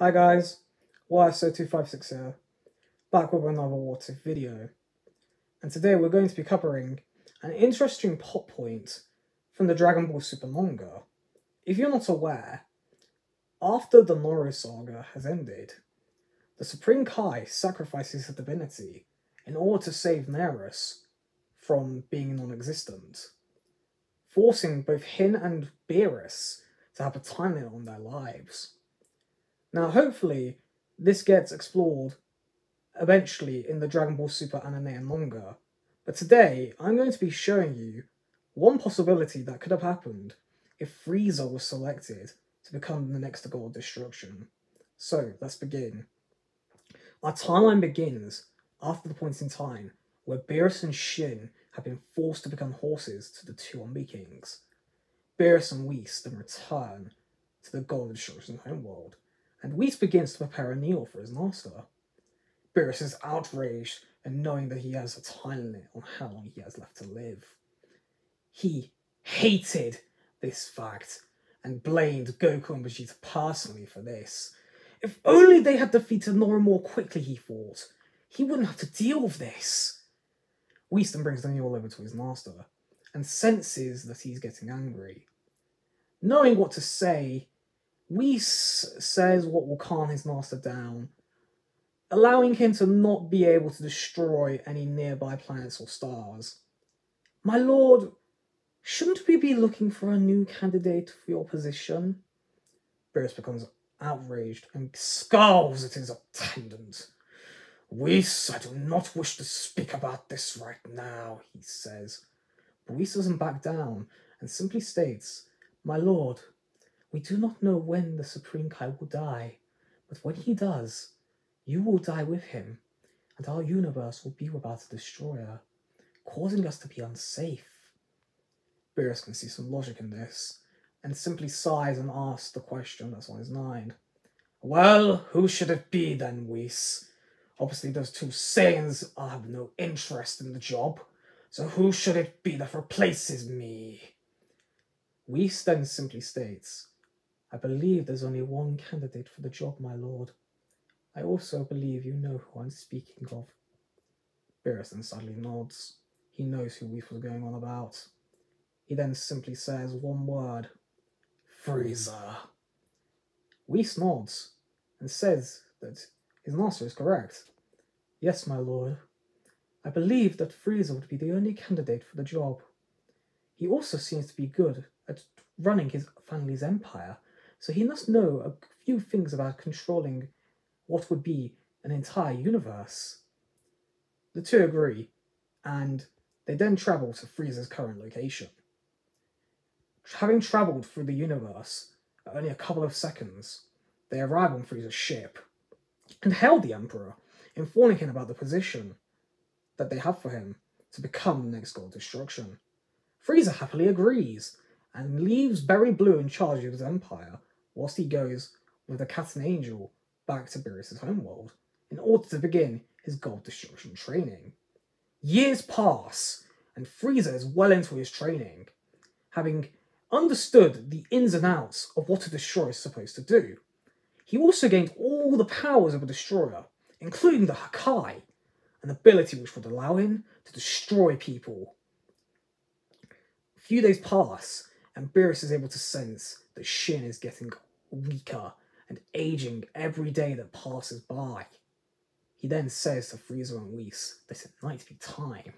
Hi guys, YSO256 here, back with another What If video. And today we're going to be covering an interesting plot point from the Dragon Ball Super manga. If you're not aware, after the Noro saga has ended, the Supreme Kai sacrifices his divinity in order to save Nerus from being non-existent, forcing both Hin and Beerus to have a time limit on their lives. Now hopefully this gets explored eventually in the Dragon Ball Super anime and manga, but today I'm going to be showing you one possibility that could have happened if Frieza was selected to become the next God of Destruction. So let's begin. Our timeline begins after the point in time where Beerus and Shin have been forced to become horses to the two Omni Kings. Beerus and Whis then return to the God of Destruction's homeworld, and Whis begins to prepare a meal for his master. Beerus is outraged and knowing that he has a time limit on how long he has left to live. He hated this fact and blamed Goku and Vegeta personally for this. If only they had defeated Nora more quickly, he thought, he wouldn't have to deal with this. Whis then brings the mule over to his master and senses that he's getting angry. Knowing what to say, Whis says what will calm his master down, allowing him to not be able to destroy any nearby planets or stars. My lord, shouldn't we be looking for a new candidate for your position? Beerus becomes outraged and scowls at his attendant. Whis, I do not wish to speak about this right now, he says. But Whis doesn't back down and simply states, My lord, we do not know when the Supreme Kai will die, but when he does, you will die with him, and our universe will be without a destroyer, causing us to be unsafe. Beerus can see some logic in this, and simply sighs and asks the question that's on his mind. Well, who should it be then, Whis? Obviously those two Saiyans have no interest in the job, so who should it be that replaces me? Whis then simply states, I believe there's only one candidate for the job, my lord. I also believe you know who I'm speaking of. Beerus then sadly nods. He knows who Whis was going on about. He then simply says one word, Frieza. Whis nods and says that his master is correct. Yes, my lord. I believe that Frieza would be the only candidate for the job. He also seems to be good at running his family's empire, so he must know a few things about controlling what would be an entire universe. The two agree, and they then travel to Frieza's current location. Having travelled through the universe at only a couple of seconds, they arrive on Frieza's ship and hail the Emperor, informing him about the position that they have for him to become the next God of Destruction. Frieza happily agrees and leaves Berry Blue in charge of his empire, whilst he goes with the Cat and Angel back to Beerus' homeworld in order to begin his God of Destruction training. Years pass, and Frieza is well into his training, having understood the ins and outs of what a destroyer is supposed to do. He also gained all the powers of a destroyer, including the Hakai, an ability which would allow him to destroy people. A few days pass, and Beerus is able to sense that Shin is getting weaker and aging every day that passes by. He then says to Frieza and Whis that it might be time.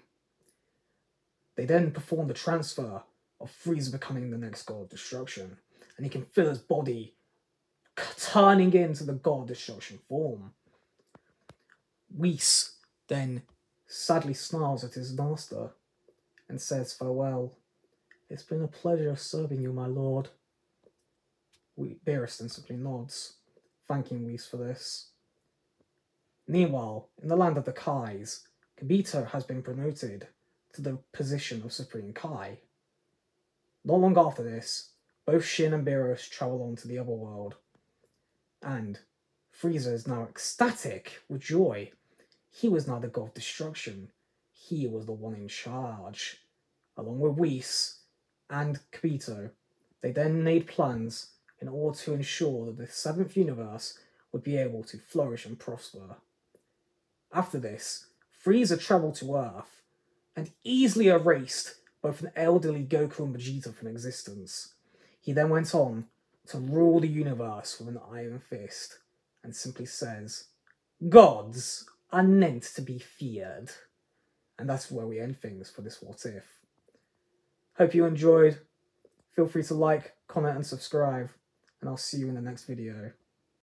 They then perform the transfer of Frieza becoming the next God of Destruction, and he can feel his body turning into the God of Destruction form. Whis then sadly snarls at his master and says farewell. It's been a pleasure serving you, my lord. Beerus then simply nods, thanking Whis for this. Meanwhile, in the land of the Kais, Kibito has been promoted to the position of Supreme Kai. Not long after this, both Shin and Beerus travel on to the other world, and Frieza is now ecstatic with joy. He was now the God of Destruction. He was the one in charge. Along with Whis and Kibito, they then made plans in order to ensure that the 7th universe would be able to flourish and prosper. After this, Frieza travelled to Earth and easily erased both an elderly Goku and Vegeta from existence. He then went on to rule the universe with an iron fist and simply says, "Gods are meant to be feared." And that's where we end things for this What If. Hope you enjoyed. Feel free to like, comment and subscribe, and I'll see you in the next video.